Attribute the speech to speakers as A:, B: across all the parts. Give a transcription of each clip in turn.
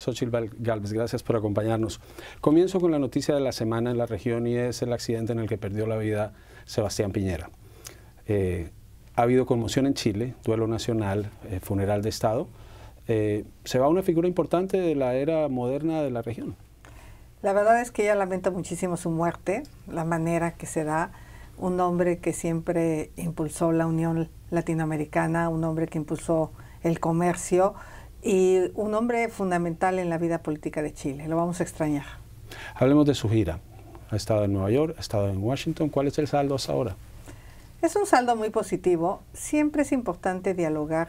A: Xochitl Gálvez, gracias por acompañarnos. Comienzo con la noticia de la semana en la región y es el accidente en el que perdió la vida Sebastián Piñera. Ha habido conmoción en Chile, duelo nacional, funeral de Estado. Se va una figura importante de la era moderna de la región.
B: La verdad es que ella lamenta muchísimo su muerte, la manera que se da. Un hombre que siempre impulsó la Unión Latinoamericana, un hombre que impulsó el comercio y un hombre fundamental en la vida política de Chile. Lo vamos a extrañar.
A: Hablemos de su gira. Ha estado en Nueva York, ha estado en Washington. ¿Cuál es el saldo hasta ahora?
B: Es un saldo muy positivo. Siempre es importante dialogar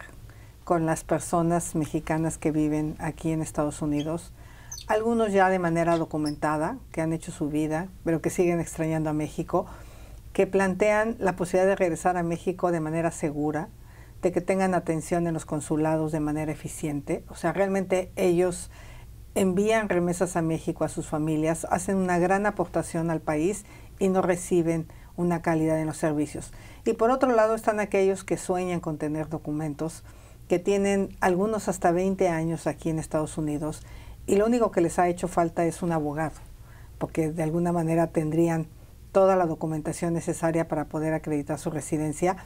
B: con las personas mexicanas que viven aquí en Estados Unidos. Algunos ya de manera documentada, que han hecho su vida, pero que siguen extrañando a México, que plantean la posibilidad de regresar a México de manera segura, de que tengan atención en los consulados de manera eficiente. O sea, realmente ellos envían remesas a México a sus familias, hacen una gran aportación al país y no reciben una calidad en los servicios. Y por otro lado están aquellos que sueñan con tener documentos, que tienen algunos hasta 20 años aquí en Estados Unidos y lo único que les ha hecho falta es un abogado, porque de alguna manera tendrían toda la documentación necesaria para poder acreditar su residencia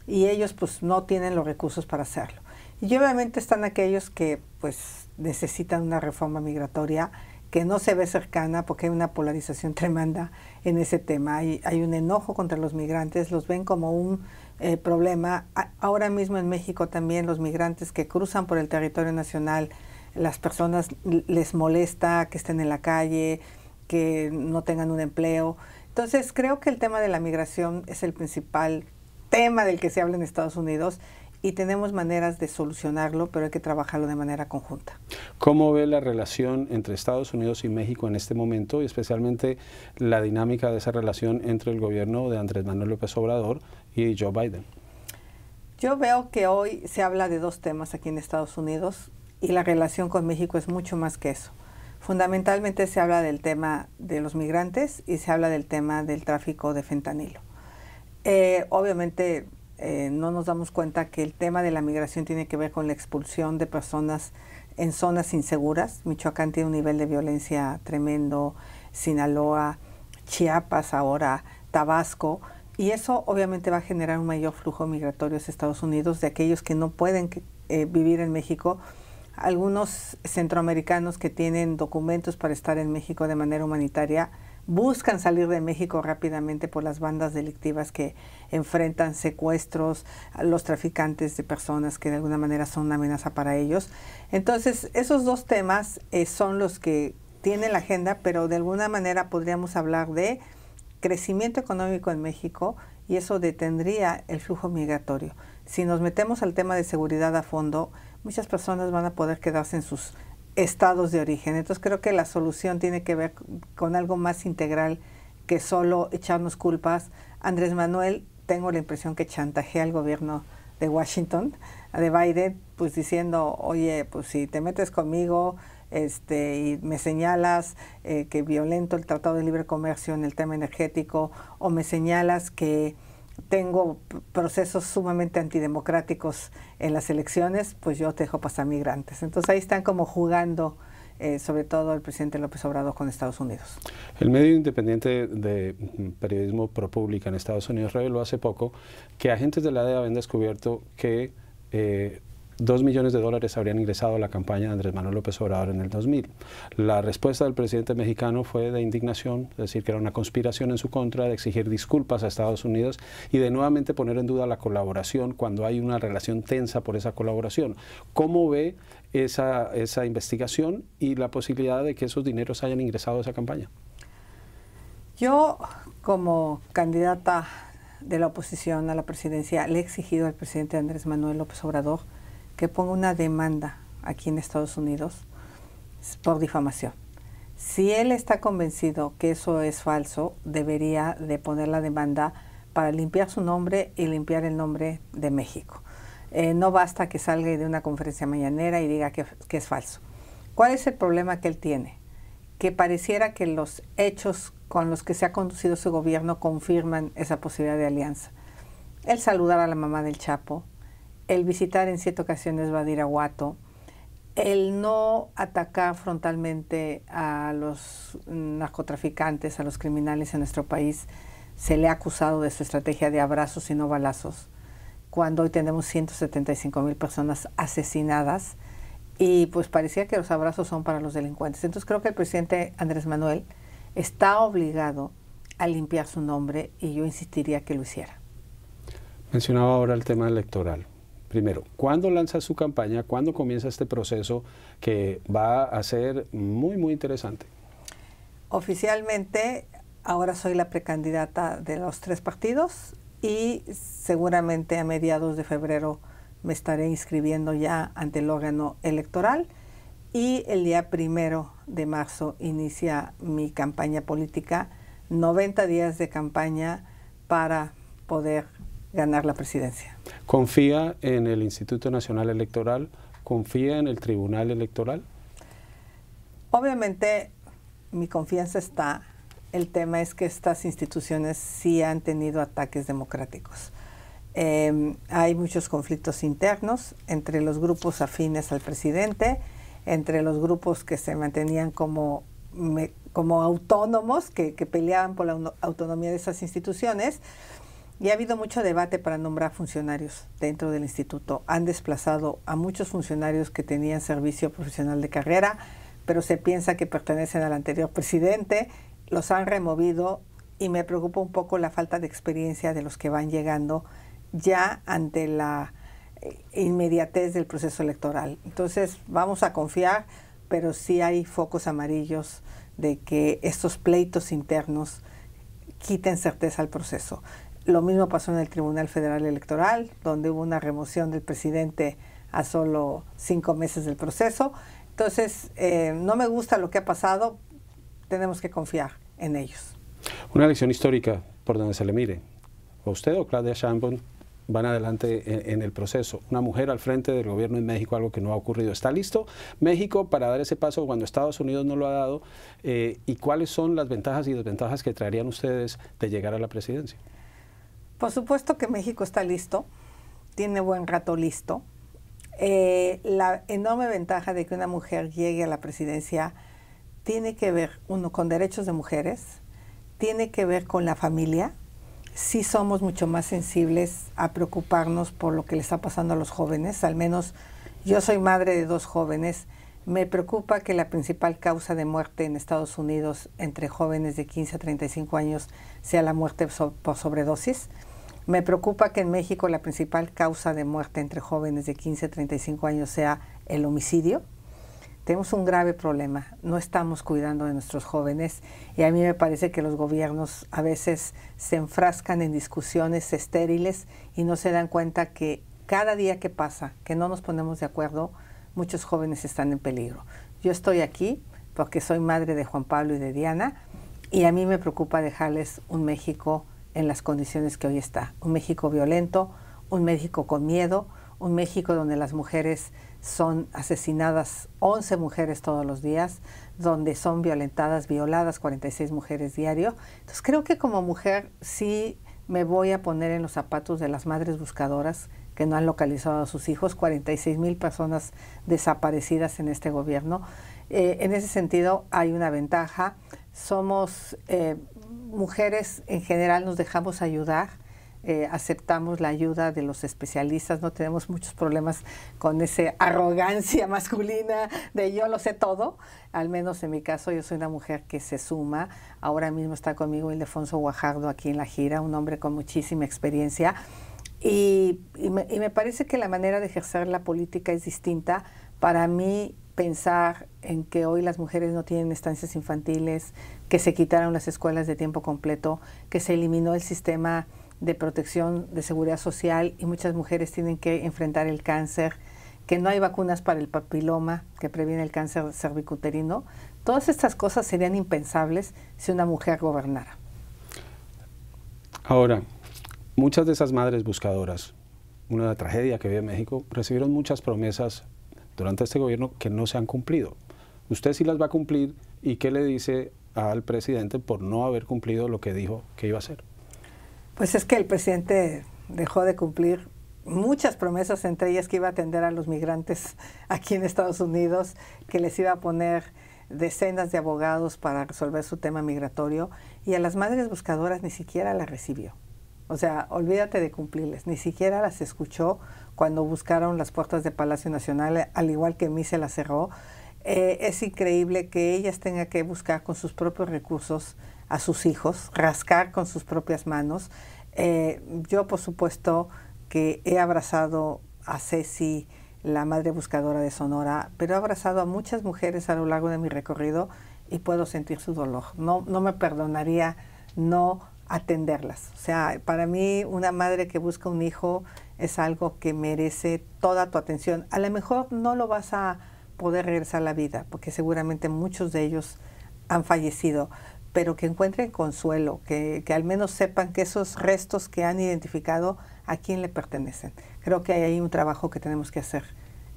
B: y ellos pues no tienen los recursos para hacerlo. Y obviamente están aquellos que pues necesitan una reforma migratoria que no se ve cercana porque hay una polarización tremenda en ese tema. Hay un enojo contra los migrantes, los ven como un problema. Ahora mismo en México también los migrantes que cruzan por el territorio nacional, las personas les molesta que estén en la calle, que no tengan un empleo. Entonces creo que el tema de la migración es el principal tema del que se habla en Estados Unidos y tenemos maneras de solucionarlo, pero hay que trabajarlo de manera conjunta.
A: ¿Cómo ve la relación entre Estados Unidos y México en este momento y especialmente la dinámica de esa relación entre el gobierno de Andrés Manuel López Obrador y Joe Biden?
B: Yo veo que hoy se habla de dos temas aquí en Estados Unidos y la relación con México es mucho más que eso. Fundamentalmente se habla del tema de los migrantes y se habla del tema del tráfico de fentanilo. Obviamente no nos damos cuenta que el tema de la migración tiene que ver con la expulsión de personas en zonas inseguras. Michoacán tiene un nivel de violencia tremendo, Sinaloa, Chiapas ahora, Tabasco, y eso obviamente va a generar un mayor flujo migratorio hacia Estados Unidos de aquellos que no pueden vivir en México. Algunos centroamericanos que tienen documentos para estar en México de manera humanitaria buscan salir de México rápidamente por las bandas delictivas que enfrentan secuestros, los traficantes de personas que de alguna manera son una amenaza para ellos. Entonces, esos dos temas son los que tienen la agenda, pero de alguna manera podríamos hablar de crecimiento económico en México y eso detendría el flujo migratorio. Si nos metemos al tema de seguridad a fondo, muchas personas van a poder quedarse en sus estados de origen. Entonces creo que la solución tiene que ver con algo más integral que solo echarnos culpas. Andrés Manuel, tengo la impresión que chantajea al gobierno de Washington, de Biden, pues diciendo, oye, pues si te metes conmigo y me señalas que violento el Tratado de Libre Comercio en el tema energético, o me señalas que tengo procesos sumamente antidemocráticos en las elecciones, pues yo te dejo pasar migrantes. Entonces ahí están como jugando, sobre todo el presidente López Obrador con Estados Unidos.
A: El medio independiente de periodismo ProPublica en Estados Unidos reveló hace poco que agentes de la DEA habían descubierto que $2 millones habrían ingresado a la campaña de Andrés Manuel López Obrador en el 2000. La respuesta del presidente mexicano fue de indignación, es decir, que era una conspiración en su contra, de exigir disculpas a Estados Unidos y de nuevamente poner en duda la colaboración cuando hay una relación tensa por esa colaboración. ¿Cómo ve esa investigación y la posibilidad de que esos dineros hayan ingresado a esa campaña?
B: Yo, como candidata de la oposición a la presidencia, le he exigido al presidente Andrés Manuel López Obrador que ponga una demanda aquí en Estados Unidos por difamación. Si él está convencido que eso es falso, debería de poner la demanda para limpiar su nombre y limpiar el nombre de México. No basta que salga de una conferencia mañanera y diga que es falso. ¿Cuál es el problema que él tiene? Que pareciera que los hechos con los que se ha conducido su gobierno confirman esa posibilidad de alianza. El saludar a la mamá del Chapo, el visitar en 7 ocasiones Badiraguato, el no atacar frontalmente a los narcotraficantes, a los criminales en nuestro país, se le ha acusado de su estrategia de abrazos y no balazos, cuando hoy tenemos 175,000 personas asesinadas y pues parecía que los abrazos son para los delincuentes. Entonces creo que el presidente Andrés Manuel está obligado a limpiar su nombre y yo insistiría que lo hiciera.
A: Mencionaba ahora el tema electoral. Primero, ¿cuándo lanza su campaña? ¿Cuándo comienza este proceso que va a ser muy, muy interesante?
B: Oficialmente, ahora soy la precandidata de los 3 partidos y seguramente a mediados de febrero me estaré inscribiendo ya ante el órgano electoral y el día 1 de marzo inicia mi campaña política, 90 días de campaña para poder ganar la presidencia.
A: ¿Confía en el Instituto Nacional Electoral? ¿Confía en el Tribunal Electoral?
B: Obviamente mi confianza está. El tema es que estas instituciones sí han tenido ataques democráticos. Hay muchos conflictos internos entre los grupos afines al presidente, entre los grupos que se mantenían como autónomos, que peleaban por la autonomía de esas instituciones. Y ha habido mucho debate para nombrar funcionarios dentro del instituto. Han desplazado a muchos funcionarios que tenían servicio profesional de carrera, pero se piensa que pertenecen al anterior presidente. Los han removido y me preocupa un poco la falta de experiencia de los que van llegando ya ante la inmediatez del proceso electoral. Entonces vamos a confiar, pero sí hay focos amarillos de que estos pleitos internos quiten certeza al proceso. Lo mismo pasó en el Tribunal Federal Electoral, donde hubo una remoción del presidente a solo 5 meses del proceso. Entonces, no me gusta lo que ha pasado, tenemos que confiar en ellos.
A: Una elección histórica, por donde se le mire. O usted o Claudia Sheinbaum van adelante en el proceso. Una mujer al frente del gobierno en México, algo que no ha ocurrido. ¿Está listo México para dar ese paso cuando Estados Unidos no lo ha dado? ¿Y cuáles son las ventajas y desventajas que traerían ustedes de llegar a la presidencia?
B: Por supuesto que México está listo, tiene buen rato listo. La enorme ventaja de que una mujer llegue a la presidencia tiene que ver, uno, con derechos de mujeres, tiene que ver con la familia. Sí somos mucho más sensibles a preocuparnos por lo que le está pasando a los jóvenes, al menos yo soy madre de 2 jóvenes. Me preocupa que la principal causa de muerte en Estados Unidos entre jóvenes de 15 a 35 años sea la muerte por sobredosis. Me preocupa que en México la principal causa de muerte entre jóvenes de 15 a 35 años sea el homicidio. Tenemos un grave problema, no estamos cuidando de nuestros jóvenes y a mí me parece que los gobiernos a veces se enfrascan en discusiones estériles y no se dan cuenta que cada día que pasa, que no nos ponemos de acuerdo, muchos jóvenes están en peligro. Yo estoy aquí porque soy madre de Juan Pablo y de Diana y a mí me preocupa dejarles un México en las condiciones que hoy está. Un México violento, un México con miedo, un México donde las mujeres son asesinadas, 11 mujeres todos los días, donde son violadas 46 mujeres diario. Entonces creo que como mujer sí me voy a poner en los zapatos de las madres buscadoras que no han localizado a sus hijos, 46,000 personas desaparecidas en este gobierno. En ese sentido hay una ventaja. Somos mujeres en general, nos dejamos ayudar, aceptamos la ayuda de los especialistas, no tenemos muchos problemas con esa arrogancia masculina de yo lo sé todo. Al menos en mi caso, yo soy una mujer que se suma. Ahora mismo está conmigo Ildefonso Guajardo aquí en la gira, un hombre con muchísima experiencia. Y me parece que la manera de ejercer la política es distinta. Para mí, pensar en que hoy las mujeres no tienen estancias infantiles, que se quitaron las escuelas de tiempo completo, que se eliminó el sistema de protección de seguridad social y muchas mujeres tienen que enfrentar el cáncer, que no hay vacunas para el papiloma que previene el cáncer cervicuterino. Todas estas cosas serían impensables si una mujer gobernara.
A: Ahora, muchas de esas madres buscadoras, una tragedia que vive México, recibieron muchas promesas durante este gobierno que no se han cumplido. ¿Usted sí las va a cumplir y qué le dice al presidente por no haber cumplido lo que dijo que iba a hacer?
B: Pues es que el presidente dejó de cumplir muchas promesas, entre ellas que iba a atender a los migrantes aquí en Estados Unidos, que les iba a poner decenas de abogados para resolver su tema migratorio, y a las madres buscadoras ni siquiera las recibió. O sea, olvídate de cumplirles, ni siquiera las escuchó cuando buscaron las puertas de Palacio Nacional, al igual que a mí se las cerró. Es increíble que ellas tengan que buscar con sus propios recursos a sus hijos, rascar con sus propias manos. Yo, por supuesto, que he abrazado a Ceci, la madre buscadora de Sonora, pero he abrazado a muchas mujeres a lo largo de mi recorrido y puedo sentir su dolor. No me perdonaría no atenderlas. O sea, para mí una madre que busca un hijo es algo que merece toda tu atención. A lo mejor no lo vas a poder regresar a la vida, porque seguramente muchos de ellos han fallecido, pero que encuentren consuelo, que al menos sepan que esos restos que han identificado a quién le pertenecen. Creo que hay ahí un trabajo que tenemos que hacer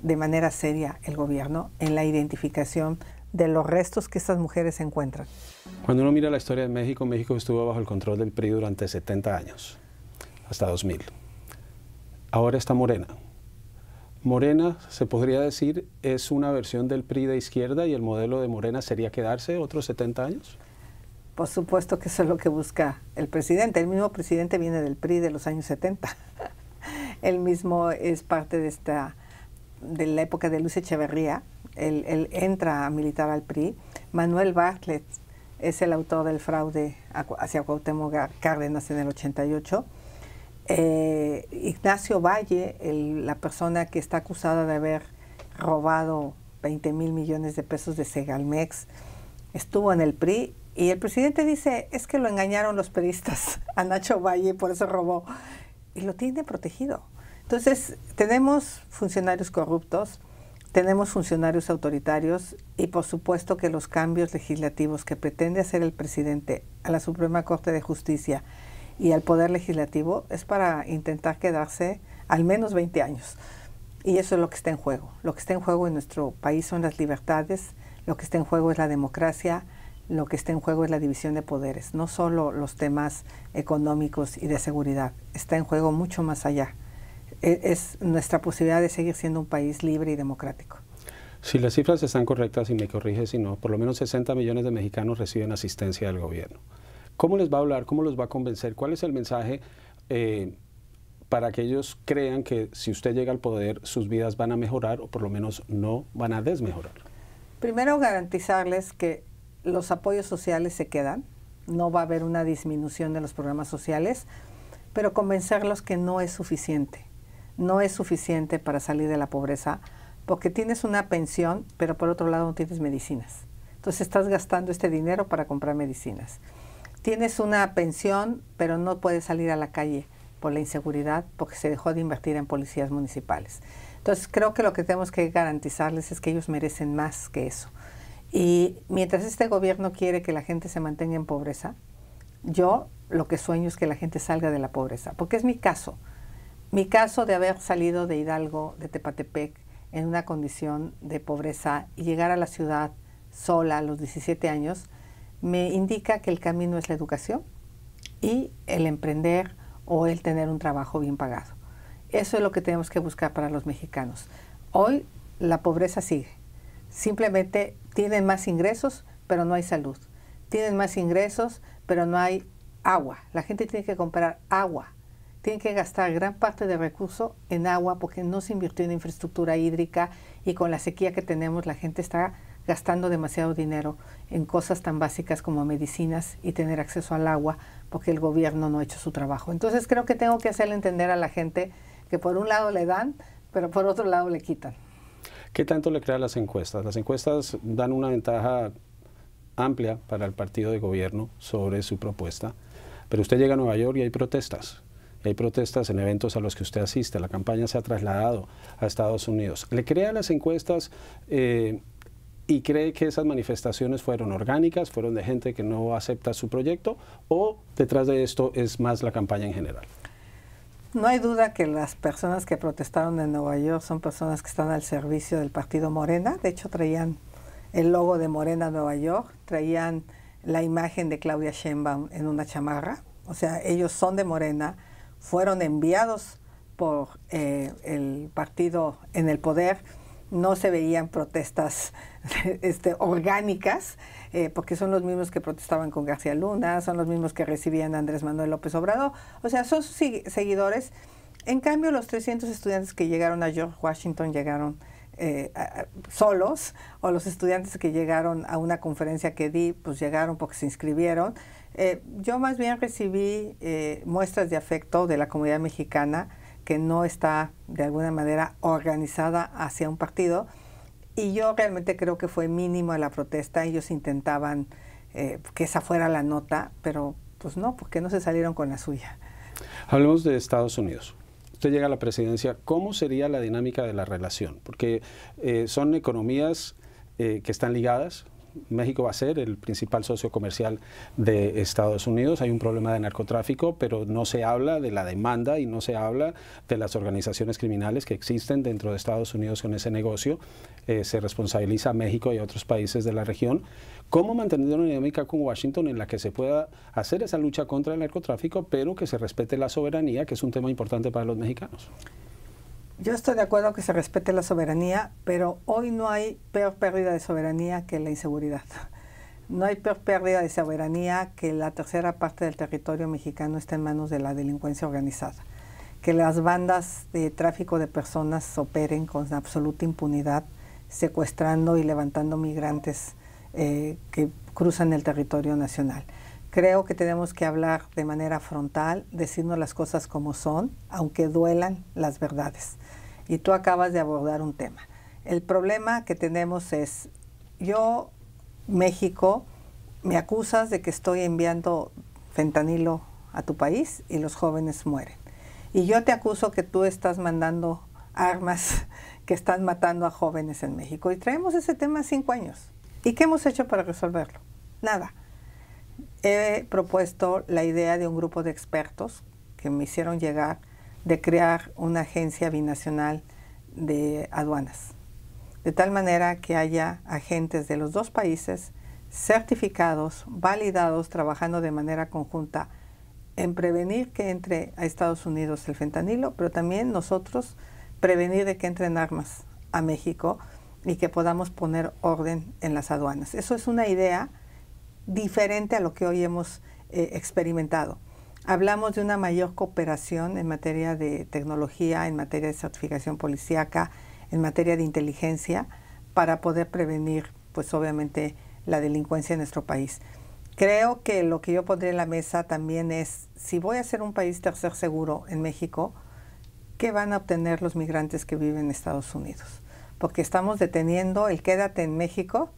B: de manera seria el gobierno en la identificación de los restos que estas mujeres encuentran.
A: Cuando uno mira la historia de México, México estuvo bajo el control del PRI durante 70 años, hasta 2000. Ahora está Morena. Morena, se podría decir, es una versión del PRI de izquierda, y el modelo de Morena sería quedarse otros 70 años.
B: Por supuesto que eso es lo que busca el presidente. El mismo presidente viene del PRI de los años 70. Él mismo es parte de la época de Luis Echeverría. Él entra a militar al PRI. Manuel Bartlett es el autor del fraude hacia Cuauhtémoc Cárdenas en el 88. Ignacio Valle, la persona que está acusada de haber robado 20,000 millones de pesos de Segalmex, estuvo en el PRI, y el presidente dice, es que lo engañaron los priistas a Nacho Valle, por eso robó, y lo tiene protegido. Entonces, tenemos funcionarios corruptos, tenemos funcionarios autoritarios, y por supuesto que los cambios legislativos que pretende hacer el presidente a la Suprema Corte de Justicia y al Poder Legislativo es para intentar quedarse al menos 20 años. Y eso es lo que está en juego. Lo que está en juego en nuestro país son las libertades, lo que está en juego es la democracia, lo que está en juego es la división de poderes, no solo los temas económicos y de seguridad, está en juego mucho más allá. Es nuestra posibilidad de seguir siendo un país libre y democrático.
A: Si las cifras están correctas, y me corrige si no, por lo menos 60 millones de mexicanos reciben asistencia del gobierno. ¿Cómo les va a hablar? ¿Cómo los va a convencer? ¿Cuál es el mensaje para que ellos crean que si usted llega al poder, sus vidas van a mejorar, o por lo menos no van a desmejorar?
B: Primero, garantizarles que los apoyos sociales se quedan, no va a haber una disminución de los programas sociales, pero convencerlos que no es suficiente. No es suficiente para salir de la pobreza, porque tienes una pensión, pero por otro lado no tienes medicinas. Entonces estás gastando este dinero para comprar medicinas. Tienes una pensión, pero no puedes salir a la calle por la inseguridad, porque se dejó de invertir en policías municipales. Entonces creo que lo que tenemos que garantizarles es que ellos merecen más que eso. Y mientras este gobierno quiere que la gente se mantenga en pobreza, yo lo que sueño es que la gente salga de la pobreza, porque es mi caso de haber salido de Hidalgo, de Tepatepec, en una condición de pobreza, y llegar a la ciudad sola a los 17 años, me indica que el camino es la educación y el emprender o el tener un trabajo bien pagado. Eso es lo que tenemos que buscar para los mexicanos. Hoy la pobreza sigue. Simplemente tienen más ingresos, pero no hay salud. Tienen más ingresos, pero no hay agua. La gente tiene que comprar agua. Tienen que gastar gran parte del recurso en agua porque no se invirtió en infraestructura hídrica, y con la sequía que tenemos la gente está gastando demasiado dinero en cosas tan básicas como medicinas y tener acceso al agua, porque el gobierno no ha hecho su trabajo. Entonces creo que tengo que hacerle entender a la gente que por un lado le dan, pero por otro lado le quitan.
A: ¿Qué tanto le crean las encuestas? Las encuestas dan una ventaja amplia para el partido de gobierno sobre su propuesta, pero usted llega a Nueva York y hay protestas. Hay protestas en eventos a los que usted asiste. La campaña se ha trasladado a Estados Unidos. ¿Le crea las encuestas y cree que esas manifestaciones fueron orgánicas, fueron de gente que no acepta su proyecto, o detrás de esto es más la campaña en general?
B: No hay duda que las personas que protestaron en Nueva York son personas que están al servicio del partido Morena. De hecho, traían el logo de Morena Nueva York, traían la imagen de Claudia Sheinbaum en una chamarra. O sea, ellos son de Morena, fueron enviados por el partido en el poder, no se veían protestas orgánicas, porque son los mismos que protestaban con García Luna, son los mismos que recibían a Andrés Manuel López Obrador, o sea, son sus seguidores. En cambio, los 300 estudiantes que llegaron a George Washington llegaron solos, o los estudiantes que llegaron a una conferencia que di, pues llegaron porque se inscribieron. Yo más bien recibí muestras de afecto de la comunidad mexicana que no está de alguna manera organizada hacia un partido, y yo realmente creo que fue mínima la protesta. Ellos intentaban que esa fuera la nota, pero pues no, porque no se salieron con la suya.
A: Hablemos de Estados Unidos. Usted llega a la presidencia, ¿cómo sería la dinámica de la relación? Porque son economías que están ligadas. México va a ser el principal socio comercial de Estados Unidos. Hay un problema de narcotráfico, pero no se habla de la demanda y no se habla de las organizaciones criminales que existen dentro de Estados Unidos con ese negocio. Se responsabiliza a México y a otros países de la región. ¿Cómo mantener una dinámica con Washington en la que se pueda hacer esa lucha contra el narcotráfico, pero que se respete la soberanía, que es un tema importante para los mexicanos?
B: Yo estoy de acuerdo que se respete la soberanía, pero hoy no hay peor pérdida de soberanía que la inseguridad. No hay peor pérdida de soberanía que la tercera parte del territorio mexicano está en manos de la delincuencia organizada. Que las bandas de tráfico de personas operen con absoluta impunidad, secuestrando y levantando migrantes que cruzan el territorio nacional. Creo que tenemos que hablar de manera frontal, decirnos las cosas como son, aunque duelan las verdades. Y tú acabas de abordar un tema. El problema que tenemos es, México, me acusas de que estoy enviando fentanilo a tu país y los jóvenes mueren. Y yo te acuso que tú estás mandando armas que están matando a jóvenes en México. Y traemos ese tema 5 años. ¿Y qué hemos hecho para resolverlo? Nada. He propuesto la idea de un grupo de expertos que me hicieron llegar de crear una agencia binacional de aduanas, de tal manera que haya agentes de los dos países certificados, validados, trabajando de manera conjunta en prevenir que entre a Estados Unidos el fentanilo, pero también nosotros prevenir de que entren armas a México y que podamos poner orden en las aduanas. Eso es una idea diferente a lo que hoy hemos experimentado. Hablamos de una mayor cooperación en materia de tecnología, en materia de certificación policíaca, en materia de inteligencia, para poder prevenir, pues obviamente, la delincuencia en nuestro país. Creo que lo que yo pondré en la mesa también es, si voy a ser un país tercer seguro en México, ¿qué van a obtener los migrantes que viven en Estados Unidos? Porque estamos deteniendo el quédate en México.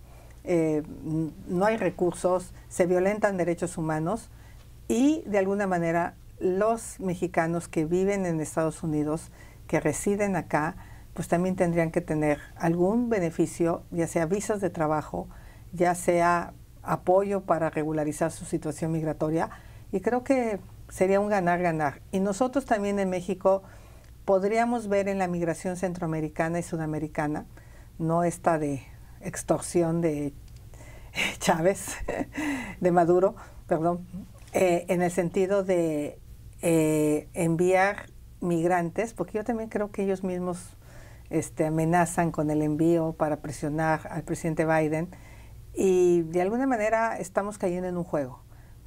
B: No hay recursos, se violentan derechos humanos y de alguna manera los mexicanos que viven en Estados Unidos, que residen acá, pues también tendrían que tener algún beneficio, ya sea visas de trabajo, ya sea apoyo para regularizar su situación migratoria, y creo que sería un ganar-ganar. Y nosotros también en México podríamos ver en la migración centroamericana y sudamericana, no esta de extorsión de Chávez, de Maduro, perdón, en el sentido de enviar migrantes, porque yo también creo que ellos mismos amenazan con el envío para presionar al presidente Biden, y de alguna manera estamos cayendo en un juego.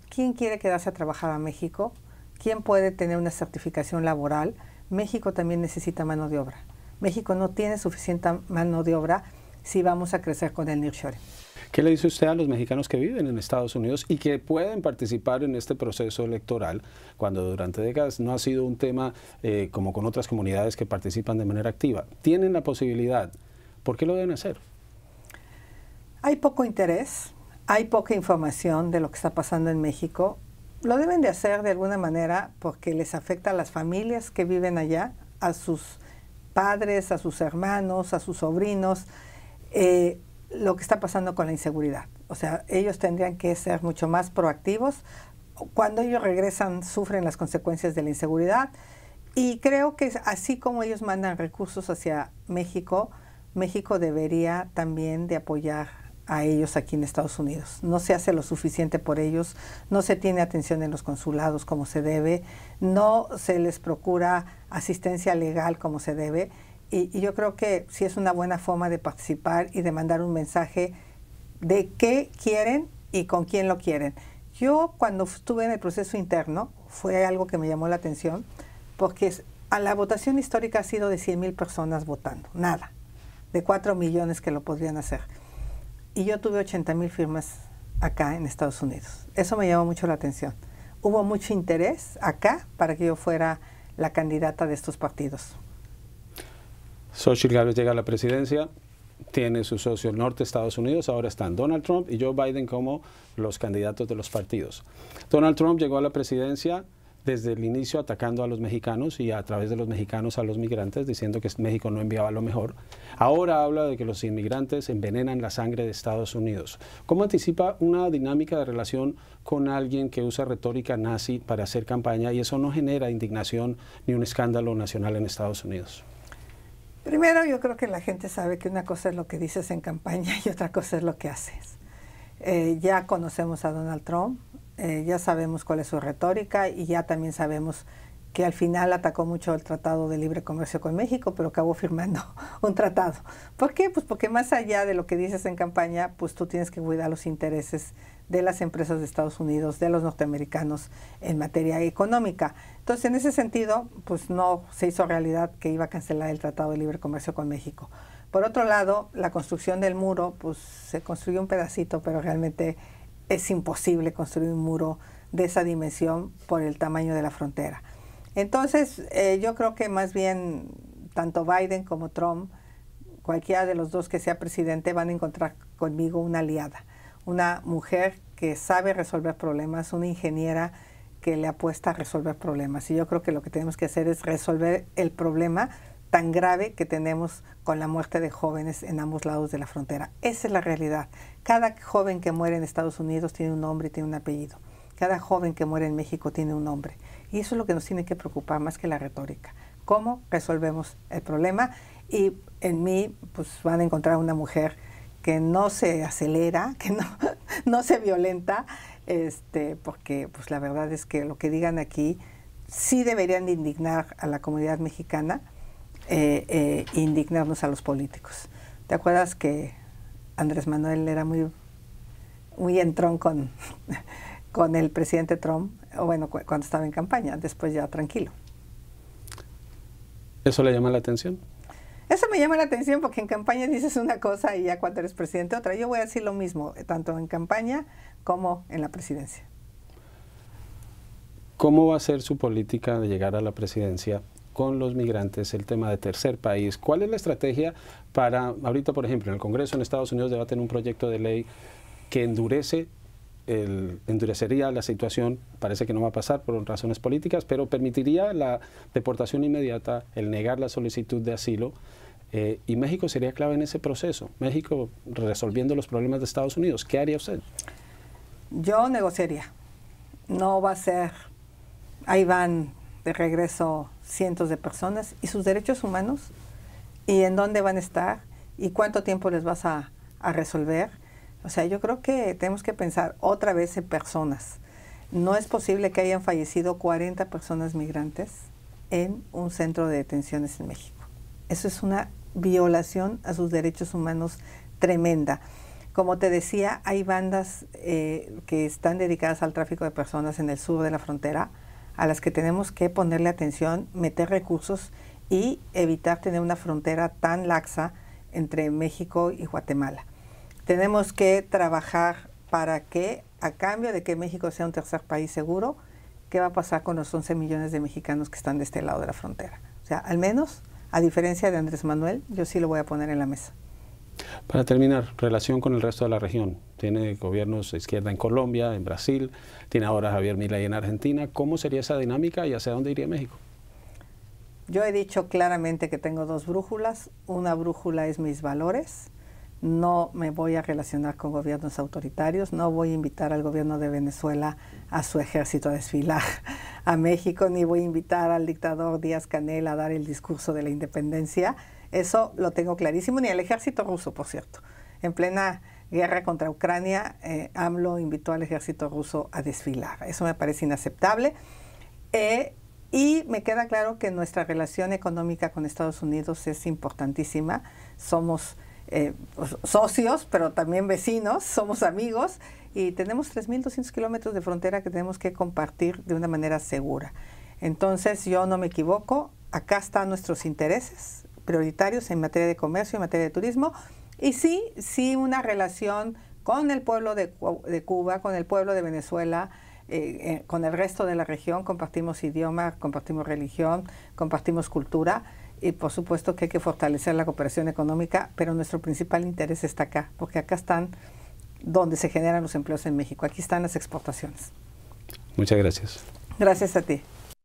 B: ¿Quién quiere quedarse a trabajar a México? ¿Quién puede tener una certificación laboral? México también necesita mano de obra. México no tiene suficiente mano de obra si vamos a crecer con el nearshoring.
A: ¿Qué le dice usted a los mexicanos que viven en Estados Unidos y que pueden participar en este proceso electoral cuando durante décadas no ha sido un tema como con otras comunidades que participan de manera activa? Tienen la posibilidad. ¿Por qué lo deben hacer?
B: Hay poco interés, hay poca información de lo que está pasando en México. Lo deben de hacer de alguna manera porque les afecta a las familias que viven allá, a sus padres, a sus hermanos, a sus sobrinos, lo que está pasando con la inseguridad. O sea, ellos tendrían que ser mucho más proactivos. Cuando ellos regresan, sufren las consecuencias de la inseguridad. Y creo que así como ellos mandan recursos hacia México, México debería también de apoyar a ellos aquí en Estados Unidos. No se hace lo suficiente por ellos, no se tiene atención en los consulados como se debe, no se les procura asistencia legal como se debe, y yo creo que sí es una buena forma de participar y de mandar un mensaje de qué quieren y con quién lo quieren. Yo cuando estuve en el proceso interno fue algo que me llamó la atención, porque a la votación histórica ha sido de 100,000 personas votando, nada, de 4 millones que lo podrían hacer. Y yo tuve 80,000 firmas acá en Estados Unidos. Eso me llamó mucho la atención. Hubo mucho interés acá para que yo fuera la candidata de estos partidos.
A: Xochitl Gálvez llega a la presidencia, tiene su socio norte, Estados Unidos, ahora están Donald Trump y Joe Biden como los candidatos de los partidos. Donald Trump llegó a la presidencia desde el inicio atacando a los mexicanos y a través de los mexicanos a los migrantes, diciendo que México no enviaba lo mejor. Ahora habla de que los inmigrantes envenenan la sangre de Estados Unidos. ¿Cómo anticipa una dinámica de relación con alguien que usa retórica nazi para hacer campaña y eso no genera indignación ni un escándalo nacional en Estados Unidos?
B: Primero, yo creo que la gente sabe que una cosa es lo que dices en campaña y otra cosa es lo que haces. Ya conocemos a Donald Trump, ya sabemos cuál es su retórica y ya también sabemos que al final atacó mucho el Tratado de Libre Comercio con México, pero acabó firmando un tratado. ¿Por qué? Pues porque más allá de lo que dices en campaña, pues tú tienes que cuidar los intereses de las empresas de Estados Unidos, de los norteamericanos en materia económica. Entonces, en ese sentido, pues no se hizo realidad que iba a cancelar el Tratado de Libre Comercio con México. Por otro lado, la construcción del muro, pues se construyó un pedacito, pero realmente es imposible construir un muro de esa dimensión por el tamaño de la frontera. Entonces, yo creo que más bien tanto Biden como Trump, cualquiera de los dos que sea presidente, van a encontrar conmigo una aliada, una mujer que sabe resolver problemas, una ingeniera que le apuesta a resolver problemas. Y yo creo que lo que tenemos que hacer es resolver el problema tan grave que tenemos con la muerte de jóvenes en ambos lados de la frontera. Esa es la realidad. Cada joven que muere en Estados Unidos tiene un nombre y tiene un apellido. Cada joven que muere en México tiene un nombre. Y eso es lo que nos tiene que preocupar más que la retórica. ¿Cómo resolvemos el problema? Y en mí pues van a encontrar una mujer que no se acelera, que no se violenta, porque pues la verdad es que lo que digan aquí sí deberían de indignar a la comunidad mexicana, indignarnos a los políticos. ¿Te acuerdas que Andrés Manuel era muy entrón con el presidente Trump, o bueno, cuando estaba en campaña, después ya tranquilo?
A: ¿Eso le llama la atención?
B: Eso me llama la atención porque en campaña dices una cosa y ya cuando eres presidente otra. Yo voy a decir lo mismo, tanto en campaña como en la presidencia.
A: ¿Cómo va a ser su política de llegar a la presidencia con los migrantes, el tema de tercer país? ¿Cuál es la estrategia para, ahorita por ejemplo, en el Congreso en Estados Unidos debaten un proyecto de ley que endurecería la situación, parece que no va a pasar por razones políticas, pero permitiría la deportación inmediata, el negar la solicitud de asilo, y México sería clave en ese proceso. México resolviendo los problemas de Estados Unidos. ¿Qué haría usted?
B: Yo negociaría. No va a ser, ahí van de regreso cientos de personas, y sus derechos humanos, y en dónde van a estar, y cuánto tiempo les vas a resolver. O sea, yo creo que tenemos que pensar otra vez en personas. No es posible que hayan fallecido 40 personas migrantes en un centro de detenciones en México. Eso es una violación a sus derechos humanos tremenda. Como te decía, hay bandas que están dedicadas al tráfico de personas en el sur de la frontera, a las que tenemos que ponerle atención, meter recursos y evitar tener una frontera tan laxa entre México y Guatemala. Tenemos que trabajar para que, a cambio de que México sea un tercer país seguro, ¿qué va a pasar con los 11 millones de mexicanos que están de este lado de la frontera? O sea, al menos, a diferencia de Andrés Manuel, yo sí lo voy a poner en la mesa.
A: Para terminar, relación con el resto de la región. Tiene gobiernos de izquierda en Colombia, en Brasil, tiene ahora Javier Milei en Argentina. ¿Cómo sería esa dinámica y hacia dónde iría México?
B: Yo he dicho claramente que tengo dos brújulas. Una brújula es mis valores. No me voy a relacionar con gobiernos autoritarios, no voy a invitar al gobierno de Venezuela a su ejército a desfilar a México, ni voy a invitar al dictador Díaz-Canel a dar el discurso de la independencia. Eso lo tengo clarísimo, ni al ejército ruso, por cierto. En plena guerra contra Ucrania, AMLO invitó al ejército ruso a desfilar. Eso me parece inaceptable. Y me queda claro que nuestra relación económica con Estados Unidos es importantísima. Somos socios, pero también vecinos, somos amigos y tenemos 3.200 kilómetros de frontera que tenemos que compartir de una manera segura. Entonces yo no me equivoco, acá están nuestros intereses prioritarios en materia de comercio, en materia de turismo, y sí una relación con el pueblo de Cuba, con el pueblo de Venezuela, con el resto de la región. Compartimos idioma, compartimos religión, compartimos cultura, y por supuesto que hay que fortalecer la cooperación económica, pero nuestro principal interés está acá, porque acá están donde se generan los empleos en México, aquí están las exportaciones.
A: Muchas gracias.
B: Gracias a ti.